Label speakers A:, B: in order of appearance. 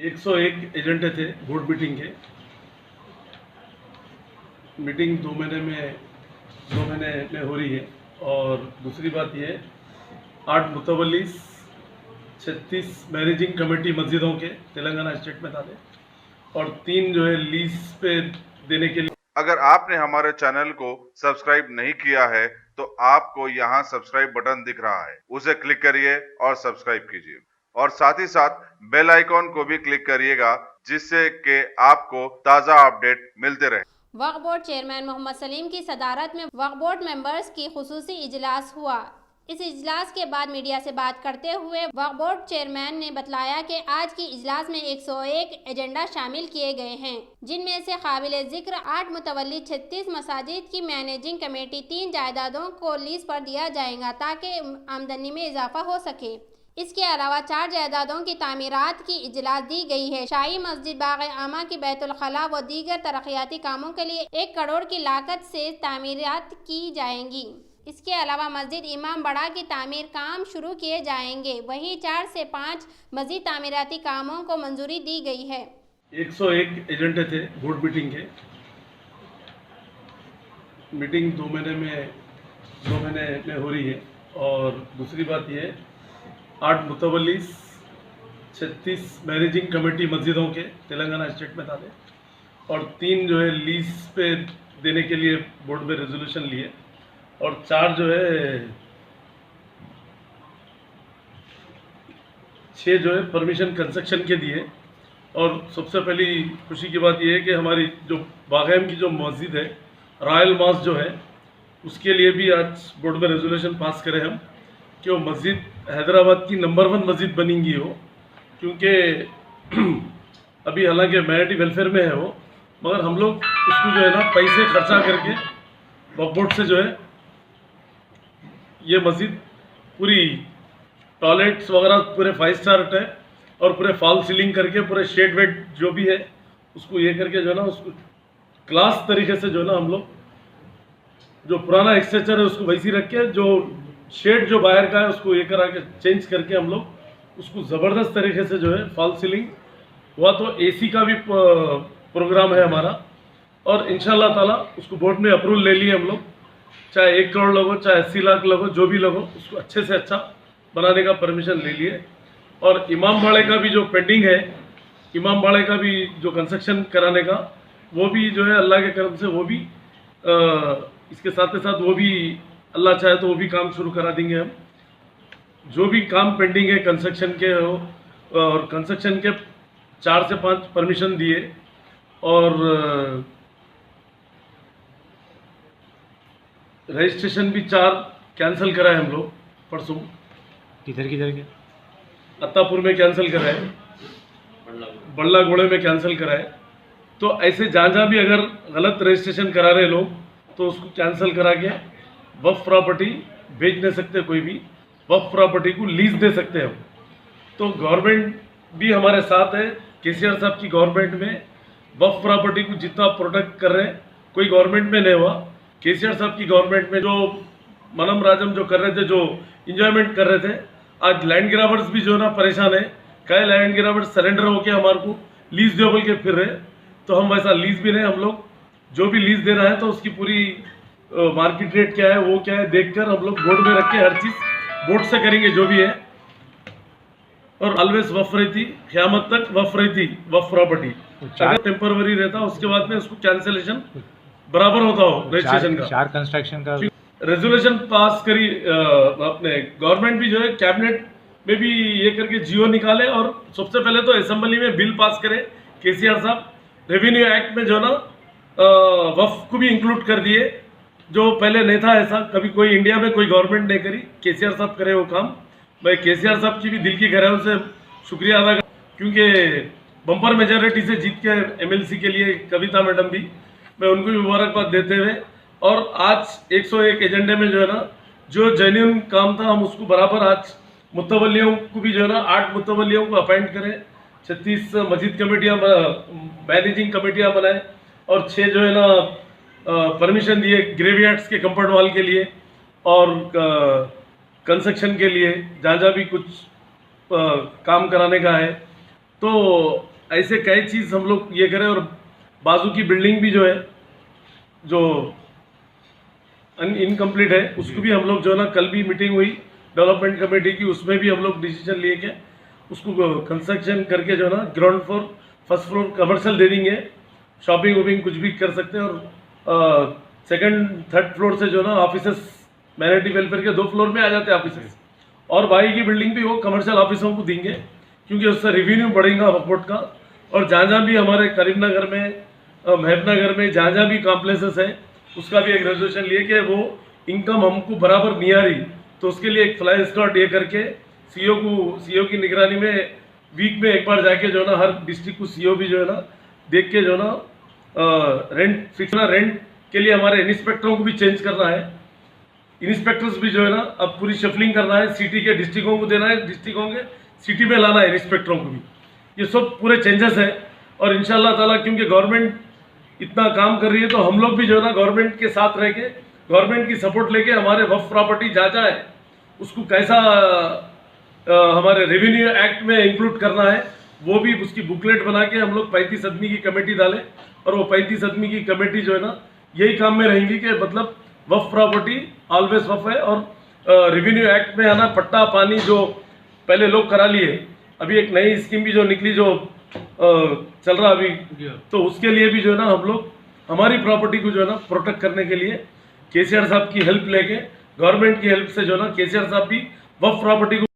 A: 101 एजेंडे थे board meeting के। मीटिंग 2 महीने में हो रही है। और दूसरी बात ये 8 मुतवल्लिस 36 मैनेजिंग कमेटी मस्जिदों के तेलंगाना स्टेट में डाले और 3 जो है लीज पे देने के लिए।
B: अगर आपने हमारे चैनल को सब्सक्राइब नहीं किया है तो आपको यहाँ सब्सक्राइब बटन दिख रहा है, उसे क्लिक करिए और सब्सक्राइब कीजिए और साथ ही साथ बेल आइकॉन को भी क्लिक करिएगा जिससे कि आपको ताज़ा अपडेट मिलते रहे।
C: वक्फ बोर्ड चेयरमैन मोहम्मद सलीम की सदारत में वक्फ बोर्ड मेंबर्स की खुसूसी इजलास हुआ। इस इजलास के बाद मीडिया से बात करते हुए वक्फ बोर्ड चेयरमैन ने बताया कि आज की इजलास में 101 एजेंडा शामिल किए गए हैं, जिनमें से काबिल जिक्र 8 मुतवल्ली 36 मसाजिद की मैनेजिंग कमेटी 3 जायदादों को लीज पर दिया जाएगा ताकि आमदनी में इजाफा हो सके। इसके अलावा 4 जायदादों की तामीरात की इजलास दी गई है। शाही मस्जिद बाग आमा की बैतुल खला व दीगर तरक्याती कामों के लिए 1 करोड़ की लागत से तामीरात की जाएंगी। इसके अलावा मस्जिद इमाम बड़ा की तामीर काम शुरू किए जाएंगे। वहीं 4 से 5 मजीद तामीराती कामों को मंजूरी दी गई है।
A: 101 एजेंडे थे बोर्ड मीटिंग के। मीटिंग 2 महीने में हो रही है। और दूसरी बात ये 8 मुतवल्लिस 36 मैनेजिंग कमेटी मस्जिदों के तेलंगाना स्टेट में डाले और 3 जो है लीज पे देने के लिए बोर्ड में रेजोल्यूशन लिए और 4 जो है 6 जो है परमिशन कंस्ट्रक्शन के दिए। और सबसे पहली खुशी की बात यह है कि हमारी जो बागैम की जो मस्जिद है रॉयल मॉस्क जो है उसके लिए भी आज बोर्ड में रेजोल्यूशन पास करें हम कि वो मस्जिद हैदराबाद की नंबर 1 मस्जिद बनेंगी हो, क्योंकि अभी हालांकि मैरिटी वेलफेयर में है वो, मगर हम लोग उसको जो है ना पैसे खर्चा करके वक्फ बोर्ड से जो है ये मस्जिद पूरी टॉयलेट्स वगैरह पूरे 5 स्टार है और पूरे फॉल सीलिंग करके पूरे शेड वेड जो भी है उसको ये करके जो है ना उसको क्लास तरीके से जो है ना हम लोग जो पुराना एक्सटेचर है उसको वैसी रख के जो शेड जो बाहर का है उसको ये करा के चेंज करके हम लोग उसको ज़बरदस्त तरीके से जो है फॉल सीलिंग हुआ। तो एसी का भी प्रोग्राम है हमारा और इंशाल्लाह ताला उसको बोर्ड में अप्रूवल ले लिए हम लोग, चाहे 1 करोड़ लोगों चाहे 80 लाख लोगों जो भी लोगों उसको अच्छे से अच्छा बनाने का परमिशन ले लिए। और इमाम बाड़े का भी जो पेंडिंग है, इमाम बाड़े का भी जो कंस्ट्रक्शन कराने का वो भी जो है अल्लाह के करम से वो भी इसके साथ साथ वो भी अल्लाह चाहे तो वो भी काम शुरू करा देंगे हम। जो भी काम पेंडिंग है कंस्ट्रक्शन के हो और कंस्ट्रक्शन के 4 से 5 परमिशन दिए और रजिस्ट्रेशन भी 4 कैंसिल कराए हम लोग परसों।
D: किधर के
A: अत्तापुर में कैंसिल कराए, बल्ला घोड़े में कैंसिल कराए। तो ऐसे जहाँ भी अगर गलत रजिस्ट्रेशन करा रहे लोग तो उसको कैंसिल करा के वक्फ प्रॉपर्टी बेच नहीं सकते, कोई भी वक्फ प्रॉपर्टी को लीज दे सकते हैं हम। तो गवर्नमेंट भी हमारे साथ है, केसीआर साहब की गवर्नमेंट में वक्फ प्रॉपर्टी को जितना प्रोटेक्ट कर रहे हैं कोई गवर्नमेंट में नहीं हुआ। केसीआर साहब की गवर्नमेंट में जो मनम राजम जो कर रहे थे, जो इंजॉयमेंट कर रहे थे, आज लैंड ग्राबर्स भी जो ना परेशान है। कई लैंड ग्राबर्स सरेंडर होके हमारे को लीज दे बोल के फिर रहे, तो हम वैसा लीज भी नहीं, हम लोग जो भी लीज देना है तो उसकी पूरी मार्केट रेट क्या है वो क्या है देखकर हम लोग बोर्ड में रख के हर चीज़ बोर्ड से करेंगे जो भी है। और ऑलवेज वफ रही थी, क़यामत तक वफ रही थी वफ प्रॉपर्टी। अगर टेम्पररी रहता उसके बाद में उसको कैंसिलेशन बराबर होता हो रजिस्ट्रेशन का।
D: 4 कंस्ट्रक्शन का
A: रेजोल्यूशन पास करी अपने गवर्नमेंट भी जो है कैबिनेट में भी ये करके जियो निकाले और सबसे पहले तो असेंबली में बिल पास करे केसीआर साहब। रेवेन्यू एक्ट में जो ना वफ को भी इंक्लूड कर दिए, जो पहले नहीं था ऐसा कभी कोई इंडिया में कोई गवर्नमेंट नहीं करी। केसीआर साहब करे वो काम। मैं केसीआर साहब की भी दिल की गहराइयों से शुक्रिया अदा कर, क्योंकि बम्पर मेजॉरिटी से जीत के एमएलसी के लिए कविता मैडम भी, मैं उनको भी मुबारकबाद देते हुए। और आज 101 एजेंडे में जो है ना जो जेन्युइन काम था हम उसको बराबर आज मुतवल्लियों को भी जो है ना 8 मुतवल्लियों को अपॉइंट करें, 36 मस्जिद कमेटियाँ मैनेजिंग कमेटियाँ बनाए और 6 जो है ना परमिशन दिए ग्रेवयार्ड्स के कंपाउंड वॉल के लिए और कंस्ट्रक्शन के लिए जहाँ भी कुछ काम कराने का है। तो ऐसे कई चीज़ हम लोग ये करें। और बाजू की बिल्डिंग भी जो है, जो इनकम्प्लीट है, उसको भी हम लोग जो है ना, कल भी मीटिंग हुई डेवलपमेंट कमेटी की, उसमें भी हम लोग डिसीजन लिए कि उसको कंस्ट्रक्शन करके जो है ना, ground floor first floor commercial दे देंगे, शॉपिंग वॉपिंग कुछ भी कर सकते हैं। और सेकंड थर्ड फ्लोर से जो है ना, ऑफिसेस मैनिटी वेलफेयर के 2 फ्लोर में आ जाते हैं ऑफिसेस, और बाई की बिल्डिंग भी वो कमर्शियल ऑफिसों को देंगे, क्योंकि उससे रेवेन्यू बढ़ेगा वक्फ का। और जहाँ भी हमारे करीमनगर में, महबनगर में जहाँ भी कॉम्प्लेक्सेस है, उसका भी एक रेजोल्यूशन लिए कि वो इनकम हमको बराबर नहीं आ रही, तो उसके लिए एक फ्लाई स्क्वाड ये करके सीओ की निगरानी में वीक में एक बार जाके जो है ना, हर डिस्ट्रिक्ट को सीओ भी जो है ना देख के जो है ना, रेंट फिक्स ना, रेंट के लिए हमारे इंस्पेक्टरों को भी चेंज करना है। इंस्पेक्टर्स भी जो है ना, अब पूरी शफलिंग करना है, सिटी के डिस्ट्रिक्टों को देना है, डिस्ट्रिक्टों के सिटी में लाना है इंस्पेक्टरों को भी। ये सब पूरे चेंजेस हैं। और इंशाल्लाह ताला, क्योंकि गवर्नमेंट इतना काम कर रही है, तो हम लोग भी जो है ना, गवर्नमेंट के साथ रह के, गवर्नमेंट की सपोर्ट लेके, हमारे वक्फ प्रॉपर्टी जहाँ है उसको कैसा हमारे रेवेन्यू एक्ट में इंक्लूड करना है, वो भी उसकी बुकलेट बना के हम लोग 35 आदमी की कमेटी डालें। और वो 35 आदमी की कमेटी जो है ना, यही काम में रहेंगी कि मतलब वक्फ प्रॉपर्टी ऑलवेज वक्फ है। और रेवेन्यू एक्ट में है ना, पट्टा पानी जो पहले लोग करा लिए, अभी एक नई स्कीम भी जो निकली, जो चल रहा अभी, तो उसके लिए भी जो है ना, हम लोग हमारी प्रॉपर्टी को जो है ना प्रोटेक्ट करने के लिए केसीआर साहब की हेल्प लेके, गवर्नमेंट की हेल्प से जो है ना, केसीआर साहब भी वक्फ प्रॉपर्टी को